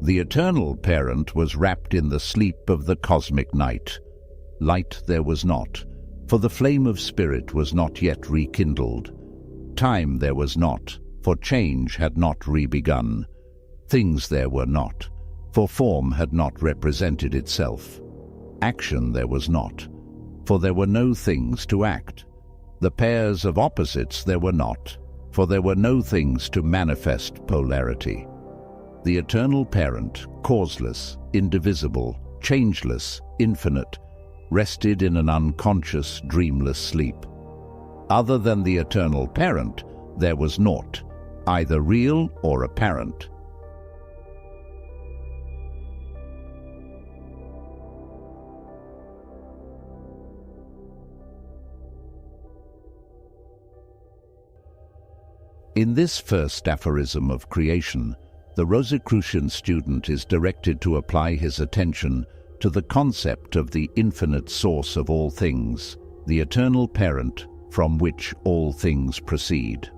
The eternal parent was wrapped in the sleep of the cosmic night. Light there was not, for the flame of spirit was not yet rekindled. Time there was not, for change had not re-begun. Things there were not, for form had not represented itself. Action there was not, for there were no things to act. The pairs of opposites there were not, for there were no things to manifest polarity. The eternal parent, causeless, indivisible, changeless, infinite, rested in an unconscious, dreamless sleep. Other than the eternal parent, there was naught, either real or apparent. In this first aphorism of creation, the Rosicrucian student is directed to apply his attention to the concept of the infinite source of all things, the eternal parent from which all things proceed.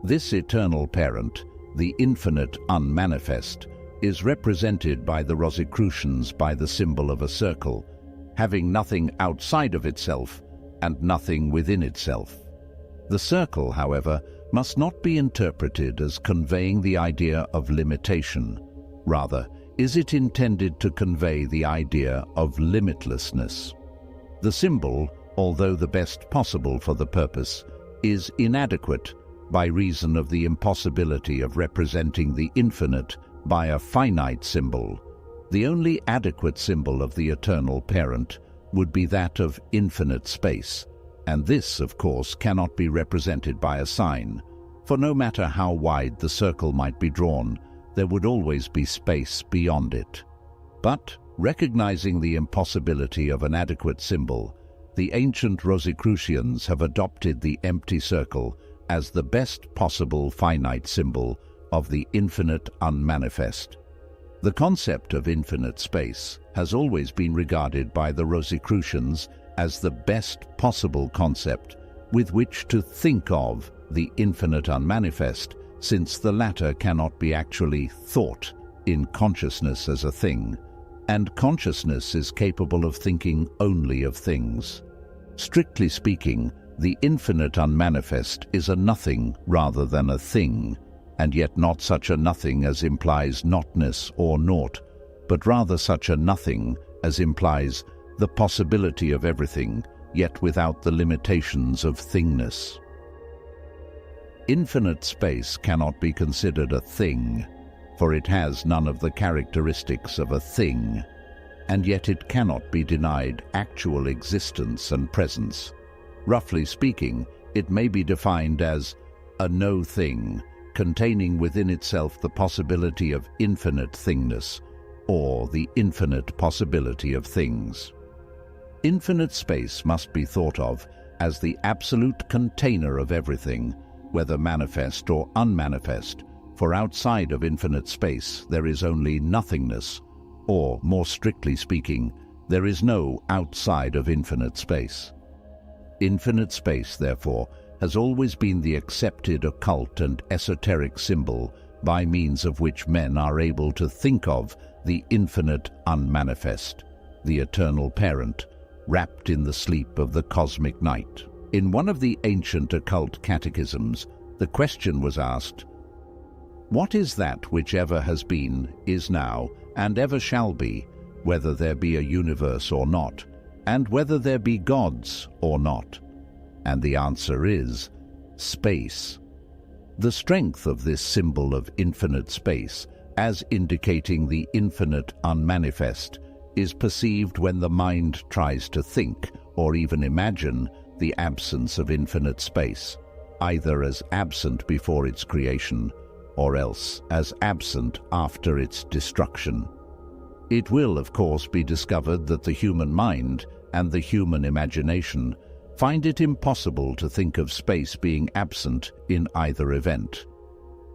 This eternal parent, the infinite unmanifest, is represented by the Rosicrucians by the symbol of a circle, having nothing outside of itself and nothing within itself. The circle, however, must not be interpreted as conveying the idea of limitation. Rather, is it intended to convey the idea of limitlessness? The symbol, although the best possible for the purpose, is inadequate by reason of the impossibility of representing the infinite by a finite symbol. The only adequate symbol of the eternal parent would be that of infinite space, and this, of course, cannot be represented by a sign, for no matter how wide the circle might be drawn, there would always be space beyond it. But, recognizing the impossibility of an adequate symbol, the ancient Rosicrucians have adopted the empty circle as the best possible finite symbol of the infinite unmanifest. The concept of infinite space has always been regarded by the Rosicrucians as the best possible concept with which to think of the infinite unmanifest, since the latter cannot be actually thought in consciousness as a thing, and consciousness is capable of thinking only of things. Strictly speaking, the infinite unmanifest is a nothing rather than a thing, and yet not such a nothing as implies notness or naught, but rather such a nothing as implies the possibility of everything, yet without the limitations of thingness. Infinite space cannot be considered a thing, for it has none of the characteristics of a thing, and yet it cannot be denied actual existence and presence. Roughly speaking, it may be defined as a no thing, containing within itself the possibility of infinite thingness, or the infinite possibility of things. Infinite space must be thought of as the absolute container of everything, whether manifest or unmanifest, for outside of infinite space there is only nothingness, or, more strictly speaking, there is no outside of infinite space. Infinite space, therefore, has always been the accepted occult and esoteric symbol by means of which men are able to think of the infinite unmanifest, the eternal parent, wrapped in the sleep of the cosmic night. In one of the ancient occult catechisms, the question was asked, "What is that which ever has been, is now, and ever shall be, whether there be a universe or not, and whether there be gods or not?" And the answer is space. The strength of this symbol of infinite space, as indicating the infinite unmanifest, is perceived when the mind tries to think or even imagine the absence of infinite space, either as absent before its creation or else as absent after its destruction. It will, of course, be discovered that the human mind and the human imagination find it impossible to think of space being absent in either event.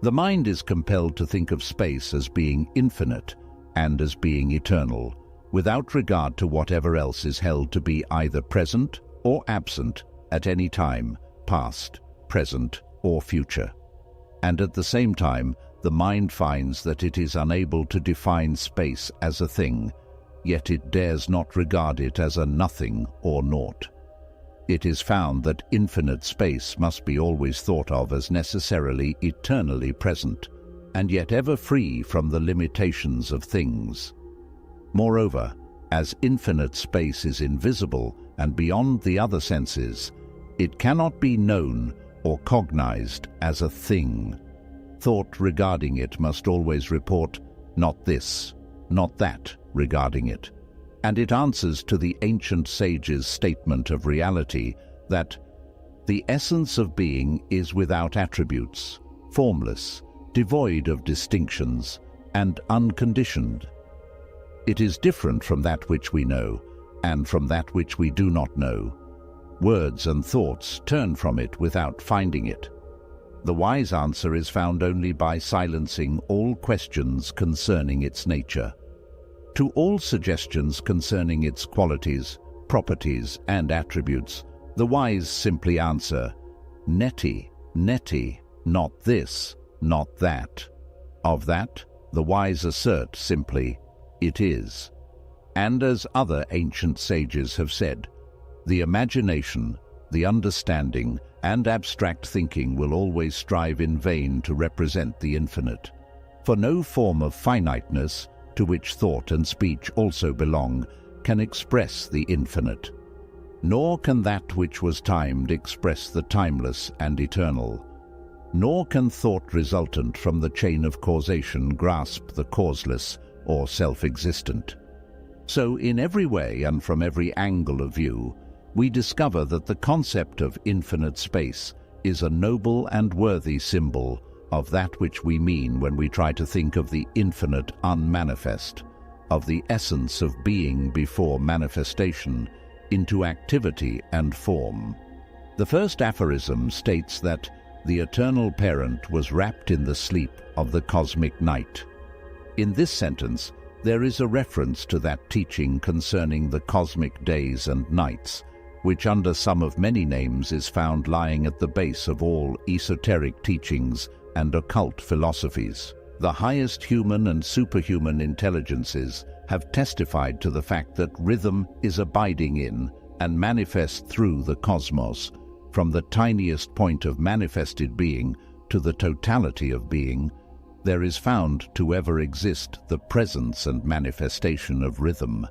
The mind is compelled to think of space as being infinite and as being eternal, without regard to whatever else is held to be either present or absent at any time, past, present, or future. And at the same time, the mind finds that it is unable to define space as a thing, yet it dares not regard it as a nothing or naught. It is found that infinite space must be always thought of as necessarily eternally present, and yet ever free from the limitations of things. Moreover, as infinite space is invisible and beyond the other senses, it cannot be known or cognized as a thing. Thought regarding it must always report, not this, not that regarding it. And it answers to the ancient sage's statement of reality that the essence of being is without attributes, formless, devoid of distinctions, and unconditioned. It is different from that which we know, and from that which we do not know. Words and thoughts turn from it without finding it. The wise answer is found only by silencing all questions concerning its nature. To all suggestions concerning its qualities, properties, and attributes, the wise simply answer, neti, neti, not this, not that. Of that, the wise assert simply, it is. And as other ancient sages have said, the imagination, the understanding, and abstract thinking will always strive in vain to represent the infinite. For no form of finiteness, to which thought and speech also belong, can express the infinite. Nor can that which was timed express the timeless and eternal. Nor can thought resultant from the chain of causation grasp the causeless or self-existent. So in every way and from every angle of view, we discover that the concept of infinite space is a noble and worthy symbol of that which we mean when we try to think of the infinite unmanifest, of the essence of being before manifestation into activity and form. The first aphorism states that the eternal parent was wrapped in the sleep of the cosmic night. In this sentence, there is a reference to that teaching concerning the cosmic days and nights, which under some of many names is found lying at the base of all esoteric teachings and occult philosophies. The highest human and superhuman intelligences have testified to the fact that rhythm is abiding in and manifest through the cosmos, from the tiniest point of manifested being to the totality of being. There is found to ever exist the presence and manifestation of rhythm.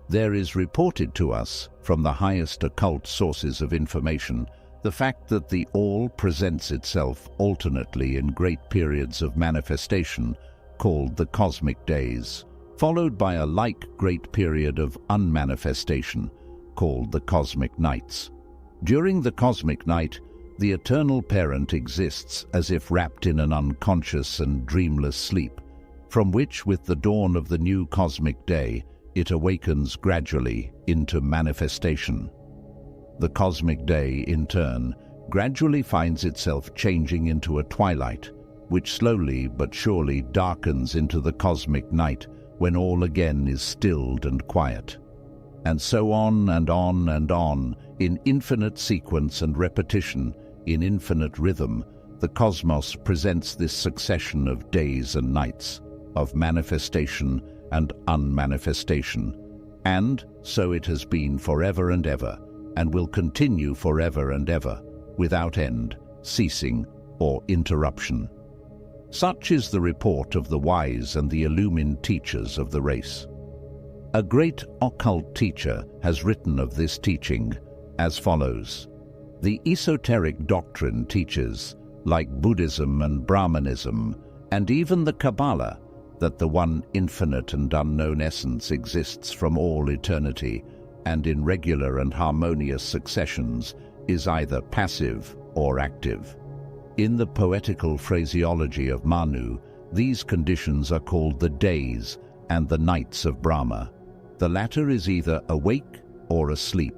There is reported to us, from the highest occult sources of information, the fact that the All presents itself alternately in great periods of manifestation, called the cosmic days, followed by a like great period of unmanifestation, called the cosmic nights. During the cosmic night, the eternal parent exists as if wrapped in an unconscious and dreamless sleep, from which, with the dawn of the new cosmic day, it awakens gradually into manifestation. The cosmic day, in turn, gradually finds itself changing into a twilight, which slowly but surely darkens into the cosmic night when all again is stilled and quiet. And so on and on and on, in infinite sequence and repetition, in infinite rhythm, the cosmos presents this succession of days and nights, of manifestation and unmanifestation. And so it has been forever and ever, and will continue forever and ever, without end, ceasing, or interruption. Such is the report of the wise and the illumined teachers of the race. A great occult teacher has written of this teaching as follows: the esoteric doctrine teaches, like Buddhism and Brahmanism, and even the Kabbalah, that the one infinite and unknown essence exists from all eternity, and in regular and harmonious successions is either passive or active. In the poetical phraseology of Manu, these conditions are called the days and the nights of Brahma. The latter is either awake or asleep.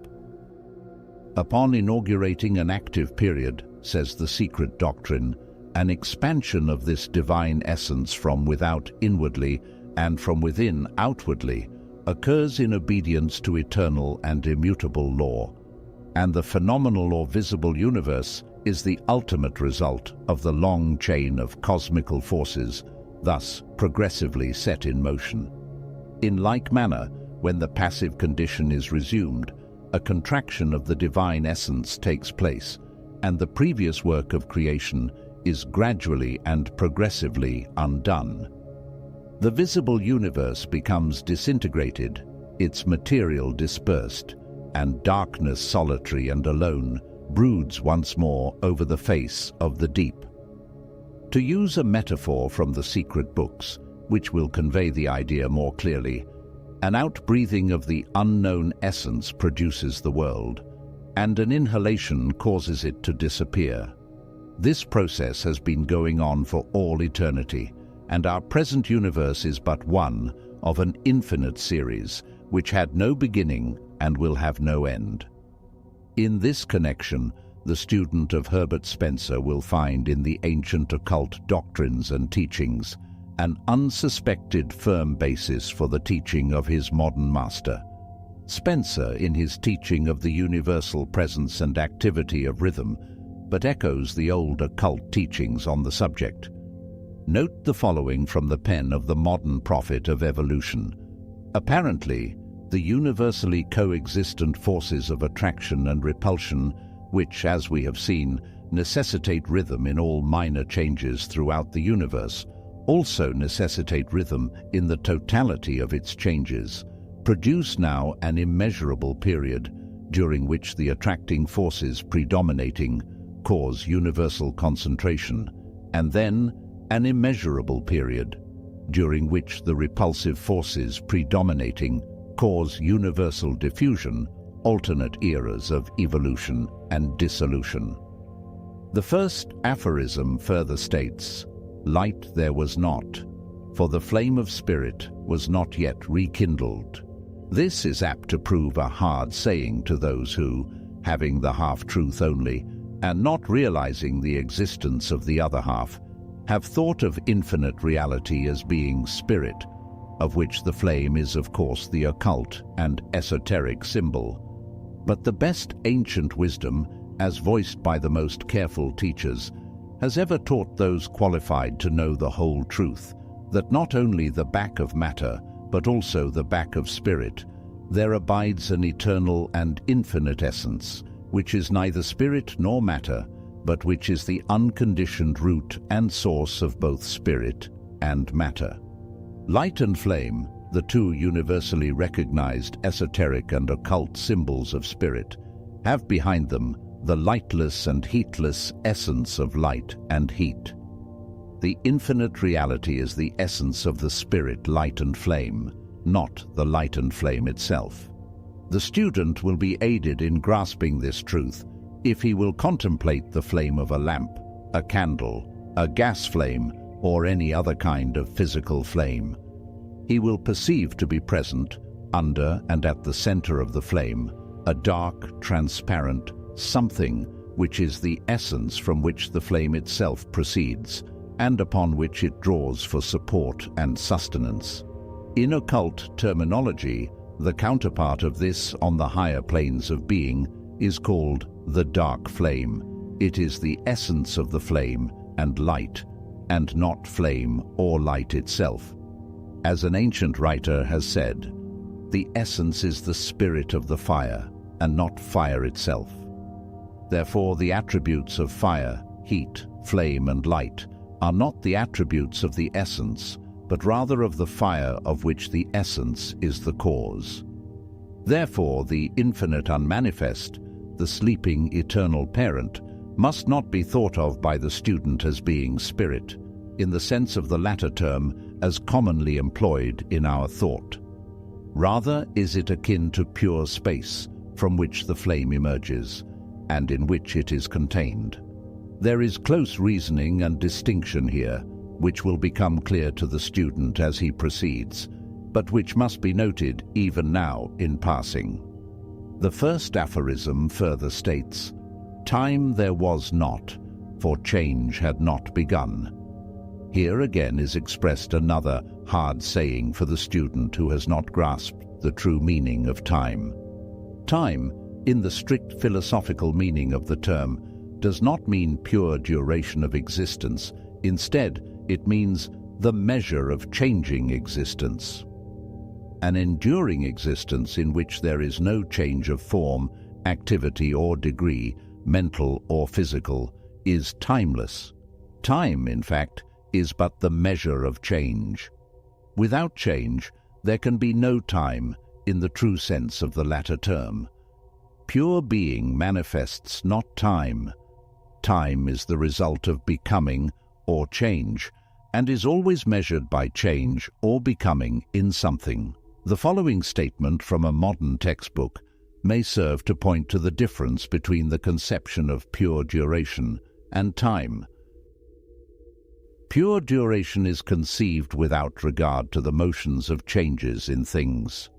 Upon inaugurating an active period, says the secret doctrine, an expansion of this divine essence from without inwardly and from within outwardly occurs in obedience to eternal and immutable law, and the phenomenal or visible universe is the ultimate result of the long chain of cosmical forces, thus progressively set in motion. In like manner, when the passive condition is resumed, a contraction of the divine essence takes place, and the previous work of creation is gradually and progressively undone. The visible universe becomes disintegrated, its material dispersed, and darkness solitary and alone broods once more over the face of the deep. To use a metaphor from the secret books, which will convey the idea more clearly, an outbreathing of the unknown essence produces the world, and an inhalation causes it to disappear. This process has been going on for all eternity, and our present universe is but one of an infinite series which had no beginning and will have no end. In this connection, the student of Herbert Spencer will find in the ancient occult doctrines and teachings an unsuspected firm basis for the teaching of his modern master. Spencer, in his teaching of the universal presence and activity of rhythm, but echoes the old occult teachings on the subject. Note the following from the pen of the modern prophet of evolution. Apparently, the universally coexistent forces of attraction and repulsion, which, as we have seen, necessitate rhythm in all minor changes throughout the universe, also necessitate rhythm in the totality of its changes, produce now an immeasurable period during which the attracting forces predominating cause universal concentration, and then an immeasurable period during which the repulsive forces predominating cause universal diffusion, alternate eras of evolution and dissolution. The first aphorism further states, "Light there was not, for the flame of spirit was not yet rekindled." This is apt to prove a hard saying to those who, having the half-truth only, and not realizing the existence of the other half, have thought of infinite reality as being spirit, of which the flame is of course the occult and esoteric symbol. But the best ancient wisdom, as voiced by the most careful teachers, has ever taught those qualified to know the whole truth, that not only the back of matter, but also the back of spirit, there abides an eternal and infinite essence, which is neither spirit nor matter, but which is the unconditioned root and source of both spirit and matter. Light and flame, the two universally recognized esoteric and occult symbols of spirit, have behind them the lightless and heatless essence of light and heat. The infinite reality is the essence of the spirit light and flame, not the light and flame itself. The student will be aided in grasping this truth if he will contemplate the flame of a lamp, a candle, a gas flame, or any other kind of physical flame. He will perceive to be present, under and at the center of the flame, a dark, transparent something which is the essence from which the flame itself proceeds, and upon which it draws for support and sustenance. In occult terminology, the counterpart of this on the higher planes of being is called the dark flame. It is the essence of the flame and light, and not flame or light itself. As an ancient writer has said, the essence is the spirit of the fire, and not fire itself. Therefore, the attributes of fire, heat, flame, and light are not the attributes of the essence, but rather of the fire of which the essence is the cause. Therefore, the infinite unmanifest, the sleeping eternal parent, must not be thought of by the student as being spirit, in the sense of the latter term as commonly employed in our thought. Rather is it akin to pure space, from which the flame emerges, and in which it is contained. There is close reasoning and distinction here, which will become clear to the student as he proceeds, but which must be noted even now in passing. The first aphorism further states, "Time there was not, for change had not begun." Here again is expressed another hard saying for the student who has not grasped the true meaning of time. Time, in the strict philosophical meaning of the term, does not mean pure duration of existence. Instead, it means the measure of changing existence. An enduring existence in which there is no change of form, activity or degree, mental or physical, is timeless. Time, in fact, is but the measure of change. Without change, there can be no time in the true sense of the latter term. Pure being manifests not time. Time is the result of becoming or change, and is always measured by change or becoming in something. The following statement from a modern textbook may serve to point to the difference between the conception of pure duration and time. Pure duration is conceived without regard to the motions of changes in things.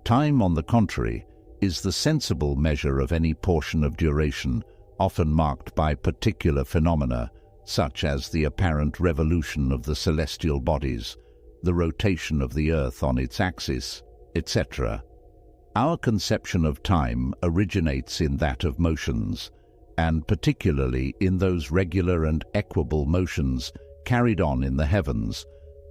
Time, on the contrary, is the sensible measure of any portion of duration, often marked by particular phenomena, such as the apparent revolution of the celestial bodies, the rotation of the Earth on its axis, etc. Our conception of time originates in that of motions, and particularly in those regular and equable motions carried on in the heavens,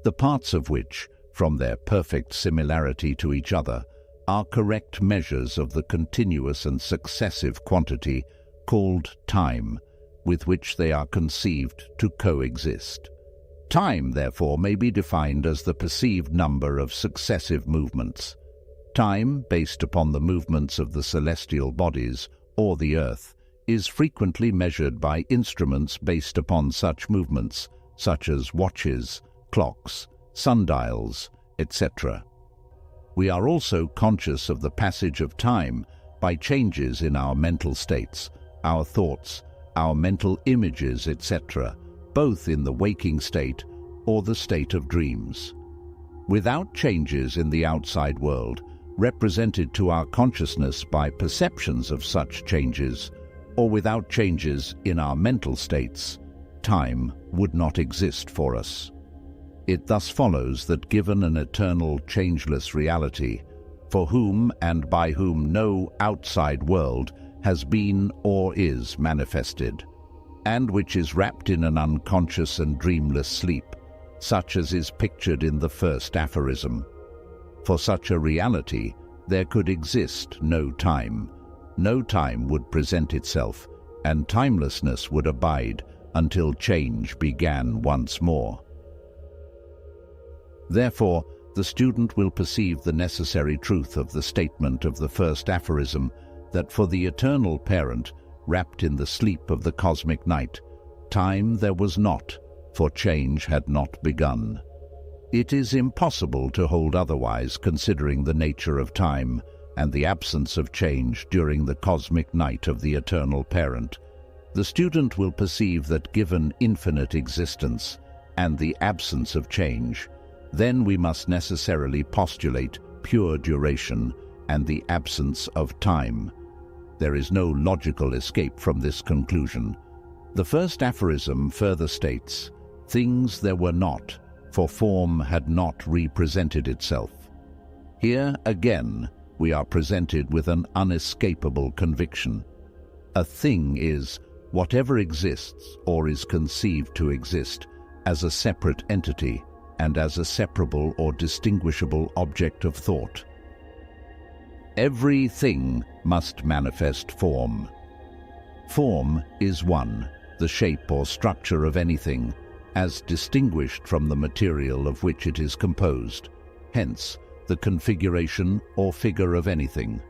the parts of which, from their perfect similarity to each other, are correct measures of the continuous and successive quantity called time, with which they are conceived to coexist. Time, therefore, may be defined as the perceived number of successive movements. Time, based upon the movements of the celestial bodies or the Earth, is frequently measured by instruments based upon such movements, such as watches, clocks, sundials, etc. We are also conscious of the passage of time by changes in our mental states, our thoughts, our mental images, etc., both in the waking state or the state of dreams. Without changes in the outside world, represented to our consciousness by perceptions of such changes, or without changes in our mental states, time would not exist for us. It thus follows that given an eternal, changeless reality, for whom and by whom no outside world has been or is manifested, and which is wrapped in an unconscious and dreamless sleep, such as is pictured in the first aphorism. For such a reality, there could exist no time. No time would present itself, and timelessness would abide until change began once more. Therefore, the student will perceive the necessary truth of the statement of the first aphorism that for the eternal parent, wrapped in the sleep of the cosmic night, time there was not, for change had not begun. It is impossible to hold otherwise, considering the nature of time and the absence of change during the cosmic night of the eternal parent. The student will perceive that given infinite existence and the absence of change, then we must necessarily postulate pure duration and the absence of time. There is no logical escape from this conclusion. The first aphorism further states, "Things there were not, for form had not represented itself." Here, again, we are presented with an unescapable conviction. A thing is whatever exists or is conceived to exist as a separate entity and as a separable or distinguishable object of thought. Every thing must manifest form. Form is one, the shape or structure of anything, as distinguished from the material of which it is composed, hence the configuration or figure of anything.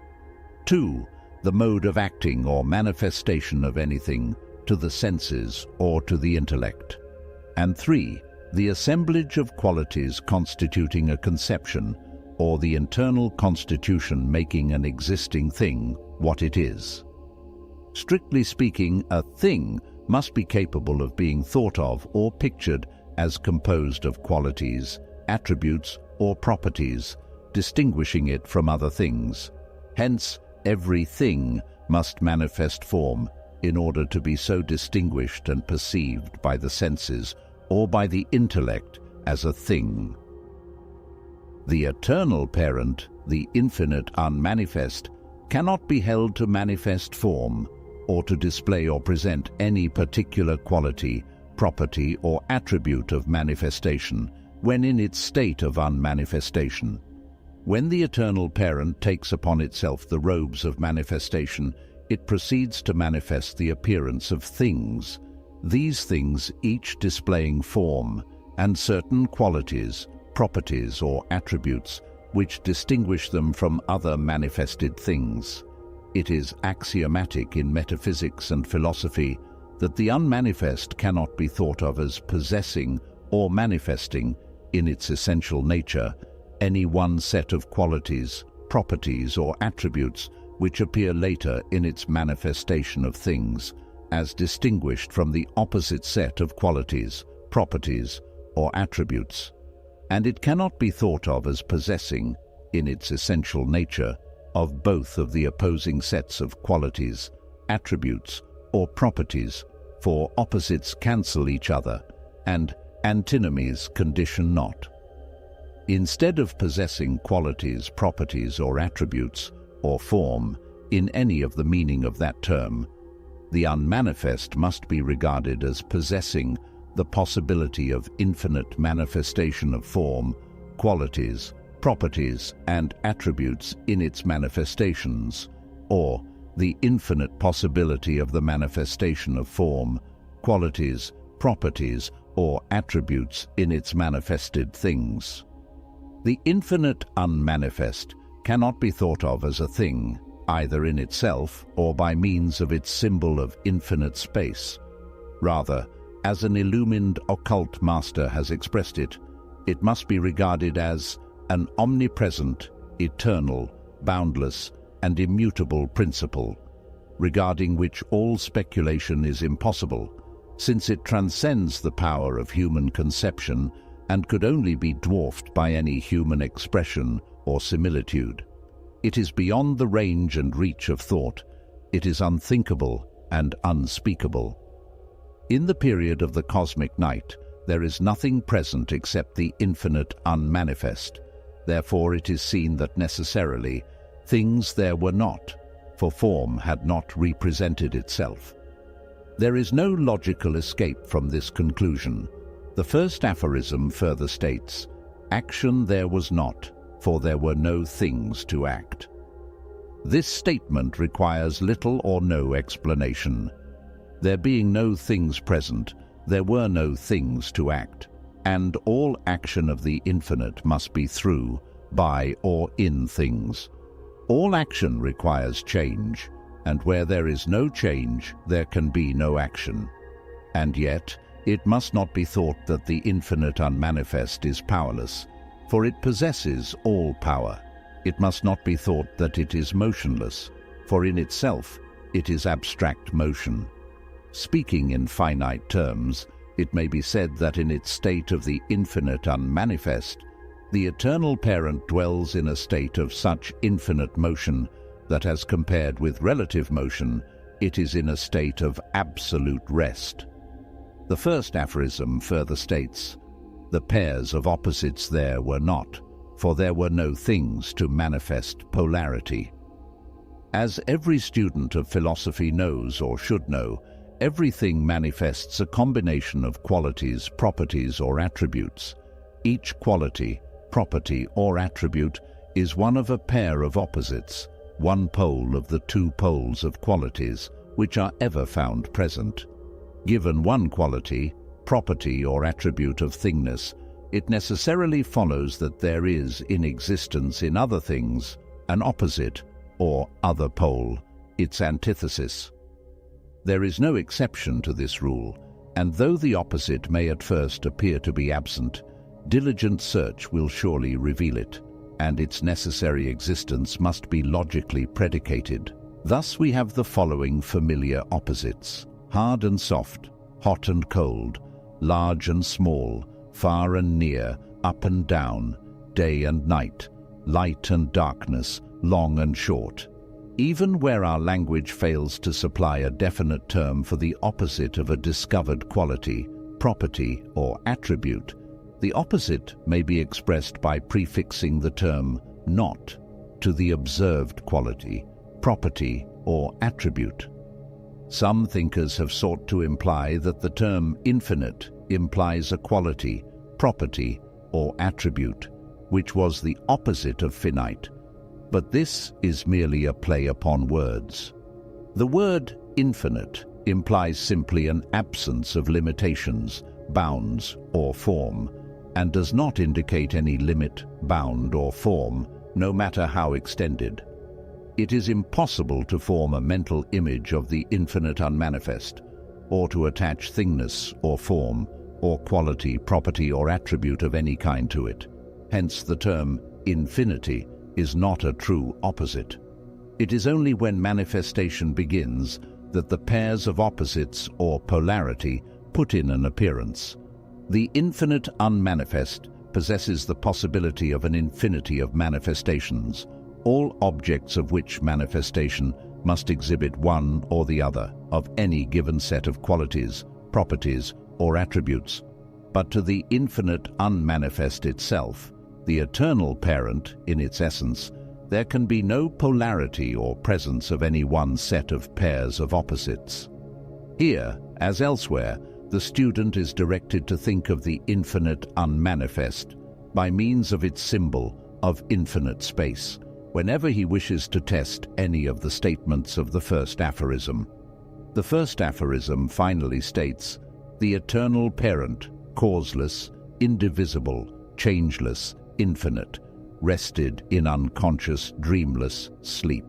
2. The mode of acting or manifestation of anything to the senses or to the intellect. And 3. The assemblage of qualities constituting a conception, or the internal constitution making an existing thing what it is. Strictly speaking, a thing must be capable of being thought of or pictured as composed of qualities, attributes, or properties, distinguishing it from other things. Hence, every thing must manifest form in order to be so distinguished and perceived by the senses or by the intellect as a thing. The eternal parent, the infinite unmanifest, cannot be held to manifest form, or to display or present any particular quality, property, or attribute of manifestation when in its state of unmanifestation. When the eternal parent takes upon itself the robes of manifestation, it proceeds to manifest the appearance of things, these things each displaying form and certain qualities, properties, or attributes which distinguish them from other manifested things. It is axiomatic in metaphysics and philosophy that the unmanifest cannot be thought of as possessing or manifesting, in its essential nature, any one set of qualities, properties, or attributes which appear later in its manifestation of things, as distinguished from the opposite set of qualities, properties, or attributes. And it cannot be thought of as possessing, in its essential nature, of both of the opposing sets of qualities, attributes, or properties, for opposites cancel each other, and antinomies condition not. Instead of possessing qualities, properties, or attributes, or form, in any of the meaning of that term, the unmanifest must be regarded as possessing the possibility of infinite manifestation of form, qualities, properties, and attributes in its manifestations, or the infinite possibility of the manifestation of form, qualities, properties, or attributes in its manifested things. The infinite unmanifest cannot be thought of as a thing, either in itself or by means of its symbol of infinite space. Rather, as an illumined occult master has expressed it, it must be regarded as an omnipresent, eternal, boundless, and immutable principle, regarding which all speculation is impossible, since it transcends the power of human conception and could only be dwarfed by any human expression or similitude. It is beyond the range and reach of thought. It is unthinkable and unspeakable. In the period of the cosmic night, there is nothing present except the infinite unmanifest. Therefore it is seen that necessarily things there were not, for form had not represented itself. There is no logical escape from this conclusion. The first aphorism further states, "Action there was not, for there were no things to act." This statement requires little or no explanation. There being no things present, there were no things to act, and all action of the infinite must be through, by, or in things. All action requires change, and where there is no change, there can be no action. And yet, it must not be thought that the infinite unmanifest is powerless, for it possesses all power. It must not be thought that it is motionless, for in itself it is abstract motion. Speaking in finite terms, it may be said that in its state of the infinite unmanifest, the eternal parent dwells in a state of such infinite motion that as compared with relative motion, it is in a state of absolute rest. The first aphorism further states, "The pairs of opposites there were not, for there were no things to manifest polarity." As every student of philosophy knows or should know, everything manifests a combination of qualities, properties, or attributes. Each quality, property, or attribute is one of a pair of opposites, one pole of the two poles of qualities which are ever found present. Given one quality, property, or attribute of thingness, it necessarily follows that there is in existence in other things an opposite or other pole, its antithesis. There is no exception to this rule, and though the opposite may at first appear to be absent, diligent search will surely reveal it, and its necessary existence must be logically predicated. Thus we have the following familiar opposites: hard and soft, hot and cold, large and small, far and near, up and down, day and night, light and darkness, long and short. Even where our language fails to supply a definite term for the opposite of a discovered quality, property, or attribute, the opposite may be expressed by prefixing the term not to the observed quality, property, or attribute. Some thinkers have sought to imply that the term infinite implies a quality, property, or attribute, which was the opposite of finite. But this is merely a play upon words. The word infinite implies simply an absence of limitations, bounds, or form, and does not indicate any limit, bound, or form, no matter how extended. It is impossible to form a mental image of the infinite unmanifest, or to attach thingness or form, or quality, property, or attribute of any kind to it. Hence the term infinity is not a true opposite. It is only when manifestation begins that the pairs of opposites or polarity put in an appearance. The infinite unmanifest possesses the possibility of an infinity of manifestations, all objects of which manifestation must exhibit one or the other of any given set of qualities, properties, or attributes. But to the infinite unmanifest itself, the eternal parent in its essence, there can be no polarity or presence of any one set of pairs of opposites. Here, as elsewhere, the student is directed to think of the infinite unmanifest by means of its symbol of infinite space, whenever he wishes to test any of the statements of the first aphorism. The first aphorism finally states, "The eternal parent, causeless, indivisible, changeless, infinite, rested in unconscious, dreamless sleep."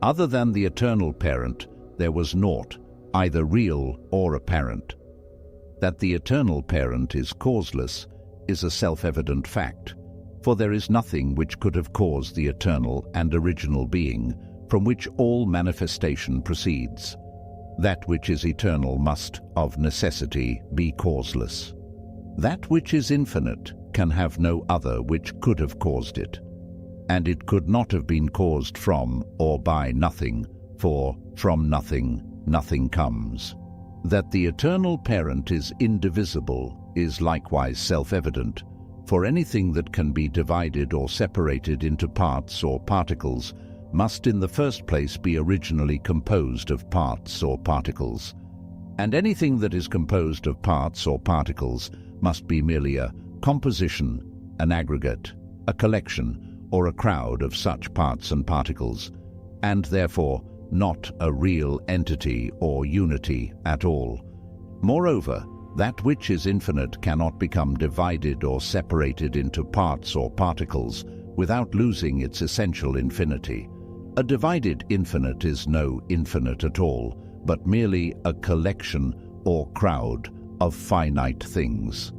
Other than the eternal parent, there was naught, either real or apparent. That the eternal parent is causeless is a self-evident fact, for there is nothing which could have caused the eternal and original being from which all manifestation proceeds. That which is eternal must, of necessity, be causeless. That which is infinite can have no other which could have caused it, and it could not have been caused from or by nothing, for from nothing, nothing comes. That the eternal parent is indivisible is likewise self-evident, for anything that can be divided or separated into parts or particles must in the first place be originally composed of parts or particles, and anything that is composed of parts or particles must be merely a composition, an aggregate, a collection, or a crowd of such parts and particles, and therefore not a real entity or unity at all. Moreover, that which is infinite cannot become divided or separated into parts or particles without losing its essential infinity. A divided infinite is no infinite at all, but merely a collection or crowd of finite things.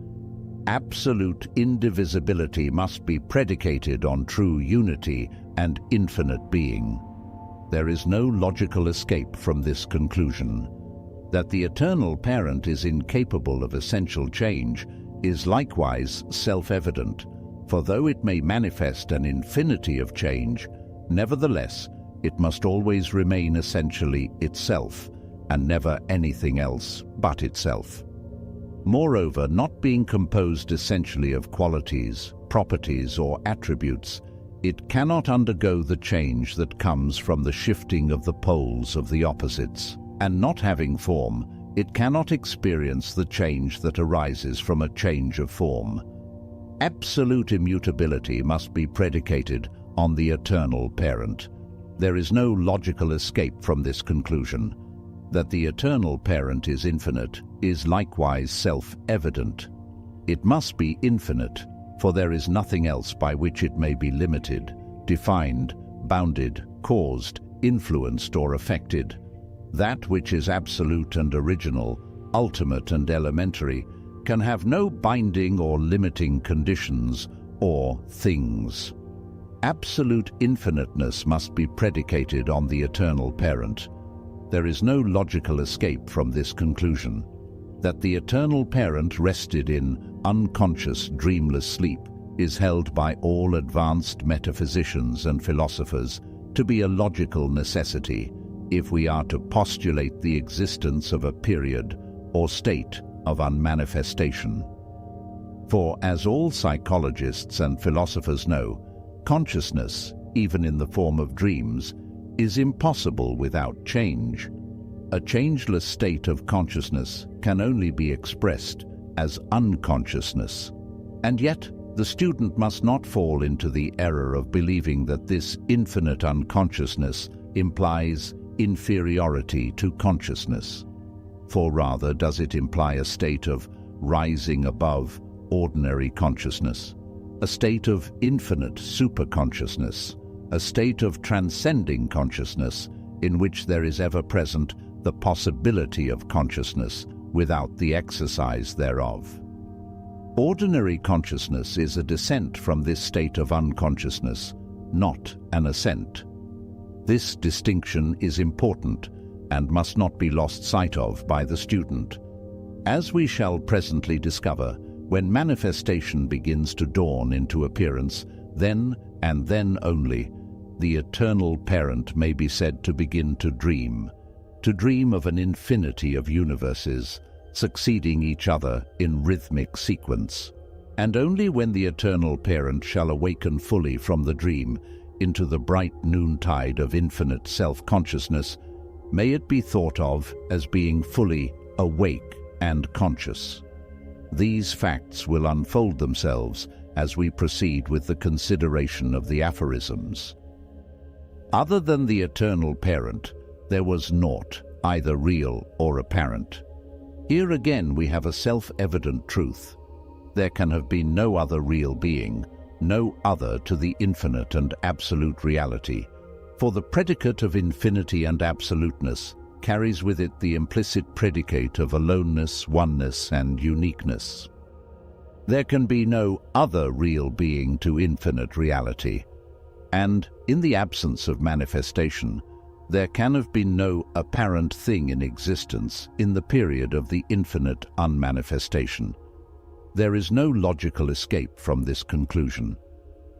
Absolute indivisibility must be predicated on true unity and infinite being. There is no logical escape from this conclusion. That the eternal parent is incapable of essential change is likewise self-evident, for though it may manifest an infinity of change, nevertheless it must always remain essentially itself, and never anything else but itself. Moreover, not being composed essentially of qualities, properties, or attributes, it cannot undergo the change that comes from the shifting of the poles of the opposites, and not having form, it cannot experience the change that arises from a change of form. Absolute immutability must be predicated on the eternal parent. There is no logical escape from this conclusion. That the eternal parent is infinite is likewise self-evident. It must be infinite, for there is nothing else by which it may be limited, defined, bounded, caused, influenced, or affected. That which is absolute and original, ultimate and elementary, can have no binding or limiting conditions or things. Absolute infiniteness must be predicated on the eternal parent. There is no logical escape from this conclusion. That the eternal parent rested in unconscious, dreamless sleep is held by all advanced metaphysicians and philosophers to be a logical necessity if we are to postulate the existence of a period or state of unmanifestation. For as all psychologists and philosophers know, consciousness, even in the form of dreams, is impossible without change. A changeless state of consciousness can only be expressed as unconsciousness. And yet, the student must not fall into the error of believing that this infinite unconsciousness implies inferiority to consciousness. For rather does it imply a state of rising above ordinary consciousness, a state of infinite superconsciousness, a state of transcending consciousness in which there is ever present the possibility of consciousness without the exercise thereof. Ordinary consciousness is a descent from this state of unconsciousness, not an ascent. This distinction is important and must not be lost sight of by the student. As we shall presently discover, when manifestation begins to dawn into appearance, then and then only, the eternal parent may be said to begin to dream of an infinity of universes, succeeding each other in rhythmic sequence. And only when the eternal parent shall awaken fully from the dream into the bright noontide of infinite self-consciousness, may it be thought of as being fully awake and conscious. These facts will unfold themselves as we proceed with the consideration of the aphorisms. Other than the eternal parent, there was naught, either real or apparent. Here again we have a self-evident truth. There can have been no other real being, no other to the infinite and absolute reality, for the predicate of infinity and absoluteness carries with it the implicit predicate of aloneness, oneness, and uniqueness. There can be no other real being to infinite reality, and in the absence of manifestation, there can have been no apparent thing in existence in the period of the infinite unmanifestation. There is no logical escape from this conclusion.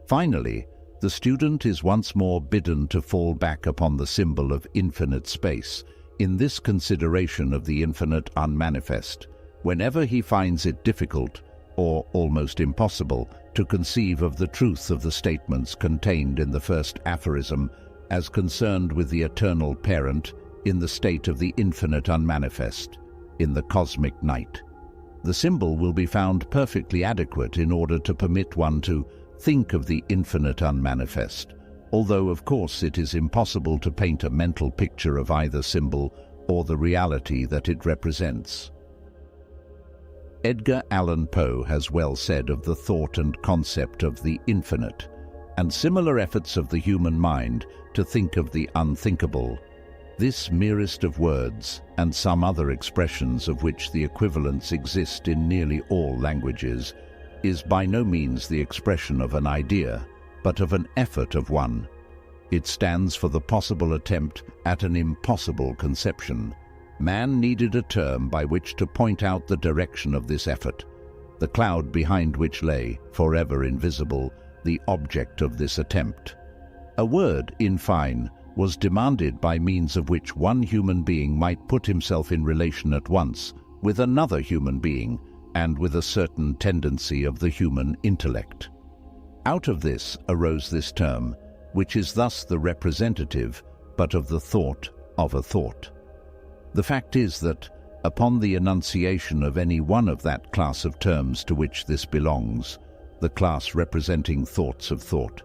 Finally, the student is once more bidden to fall back upon the symbol of infinite space in this consideration of the infinite unmanifest, whenever he finds it difficult or almost impossible to conceive of the truth of the statements contained in the first aphorism as concerned with the eternal parent in the state of the infinite unmanifest, in the cosmic night. The symbol will be found perfectly adequate in order to permit one to think of the infinite unmanifest, although of course it is impossible to paint a mental picture of either symbol or the reality that it represents. Edgar Allan Poe has well said of the thought and concept of the infinite, and similar efforts of the human mind to think of the unthinkable, this merest of words, and some other expressions of which the equivalents exist in nearly all languages, is by no means the expression of an idea, but of an effort of one. It stands for the possible attempt at an impossible conception. Man needed a term by which to point out the direction of this effort, the cloud behind which lay, forever invisible, the object of this attempt. A word, in fine, was demanded by means of which one human being might put himself in relation at once with another human being and with a certain tendency of the human intellect. Out of this arose this term, which is thus the representative, but of the thought of a thought. The fact is that, upon the enunciation of any one of that class of terms to which this belongs, the class representing thoughts of thought,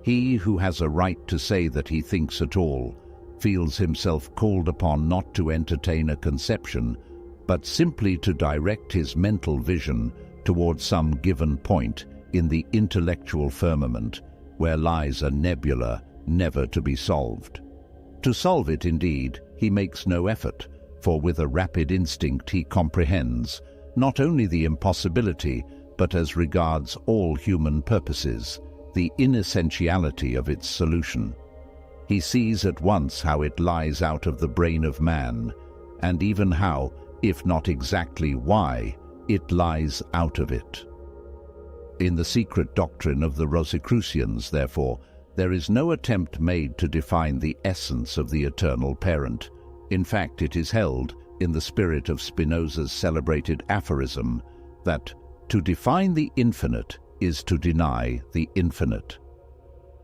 he who has a right to say that he thinks at all feels himself called upon not to entertain a conception, but simply to direct his mental vision towards some given point in the intellectual firmament where lies a nebula never to be solved. To solve it, indeed, he makes no effort, for with a rapid instinct he comprehends not only the impossibility, but as regards all human purposes, the inessentiality of its solution. He sees at once how it lies out of the brain of man, and even how, if not exactly why, it lies out of it. In the secret doctrine of the Rosicrucians, therefore, there is no attempt made to define the essence of the eternal parent. In fact, it is held, in the spirit of Spinoza's celebrated aphorism, that to define the infinite is to deny the infinite.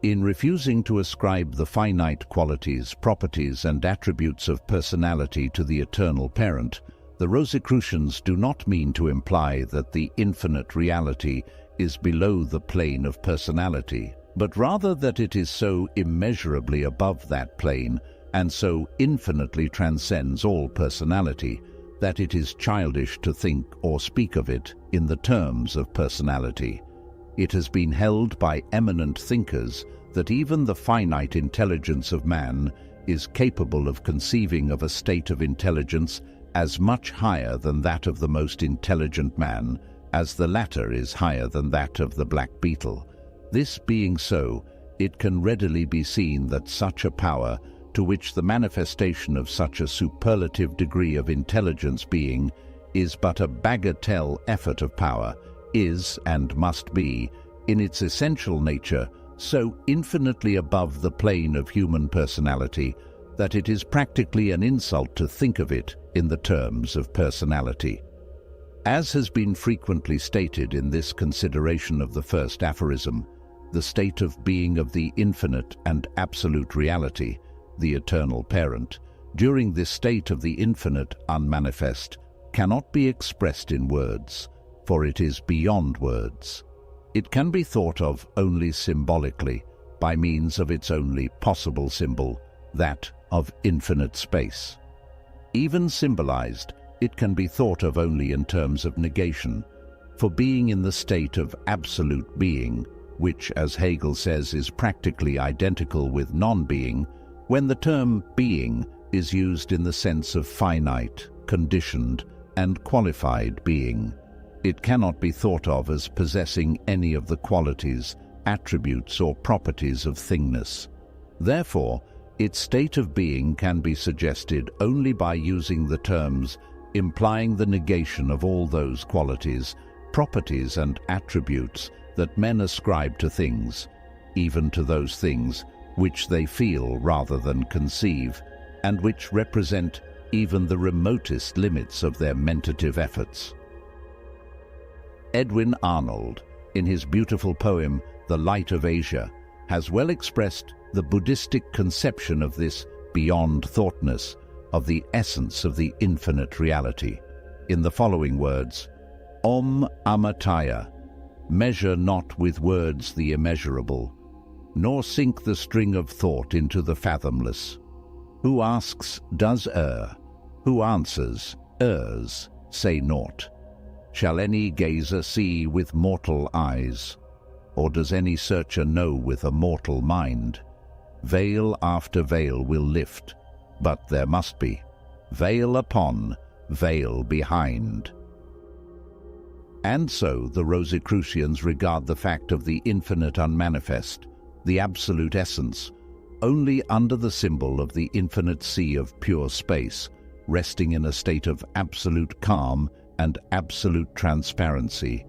In refusing to ascribe the finite qualities, properties, and attributes of personality to the eternal parent, the Rosicrucians do not mean to imply that the infinite reality is below the plane of personality, but rather that it is so immeasurably above that plane and so infinitely transcends all personality that it is childish to think or speak of it in the terms of personality. It has been held by eminent thinkers that even the finite intelligence of man is capable of conceiving of a state of intelligence as much higher than that of the most intelligent man, as the latter is higher than that of the black beetle. This being so, it can readily be seen that such a power, to which the manifestation of such a superlative degree of intelligence being is but a bagatelle effort of power, is and must be, in its essential nature, so infinitely above the plane of human personality that it is practically an insult to think of it in the terms of personality. As has been frequently stated in this consideration of the first aphorism, the state of being of the infinite and absolute reality, the eternal parent, during this state of the infinite unmanifest, cannot be expressed in words, for it is beyond words. It can be thought of only symbolically, by means of its only possible symbol, that of infinite space. Even symbolized, it can be thought of only in terms of negation, for being in the state of absolute being, which, as Hegel says, is practically identical with non-being, when the term being is used in the sense of finite, conditioned, and qualified being. It cannot be thought of as possessing any of the qualities, attributes, or properties of thingness. Therefore, its state of being can be suggested only by using the terms implying the negation of all those qualities, properties, and attributes that men ascribe to things, even to those things which they feel rather than conceive, and which represent even the remotest limits of their mentative efforts. Edwin Arnold, in his beautiful poem The Light of Asia, has well expressed the Buddhistic conception of this beyond thoughtness, of the essence of the infinite reality, in the following words: Om Amataya, measure not with words the immeasurable, nor sink the string of thought into the fathomless. Who asks, does err; who answers, errs, say naught. Shall any gazer see with mortal eyes, or does any searcher know with a mortal mind? Veil after veil will lift, but there must be veil upon, veil behind. And so the Rosicrucians regard the fact of the infinite unmanifest, the absolute essence, only under the symbol of the infinite sea of pure space, resting in a state of absolute calm and absolute transparency,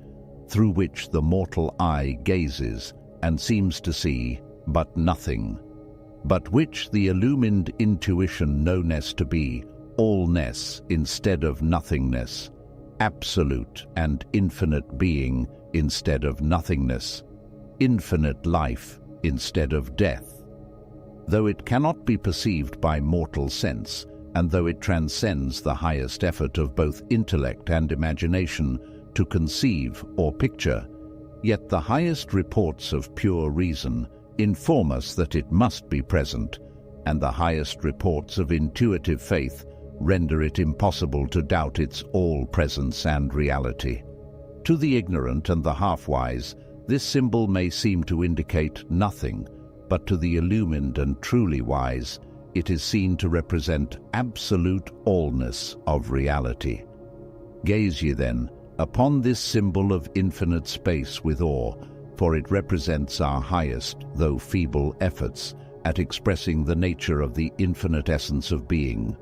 through which the mortal eye gazes and seems to see but nothing, but which the illumined intuition knows to be allness instead of nothingness, absolute and infinite being instead of nothingness, infinite life instead of death. Though it cannot be perceived by mortal sense, and though it transcends the highest effort of both intellect and imagination to conceive or picture, yet the highest reports of pure reason inform us that it must be present, and the highest reports of intuitive faith render it impossible to doubt its all-presence and reality. To the ignorant and the half-wise, this symbol may seem to indicate nothing, but to the illumined and truly wise, it is seen to represent absolute allness of reality. Gaze ye then upon this symbol of infinite space with awe, for it represents our highest, though feeble, efforts at expressing the nature of the infinite essence of being.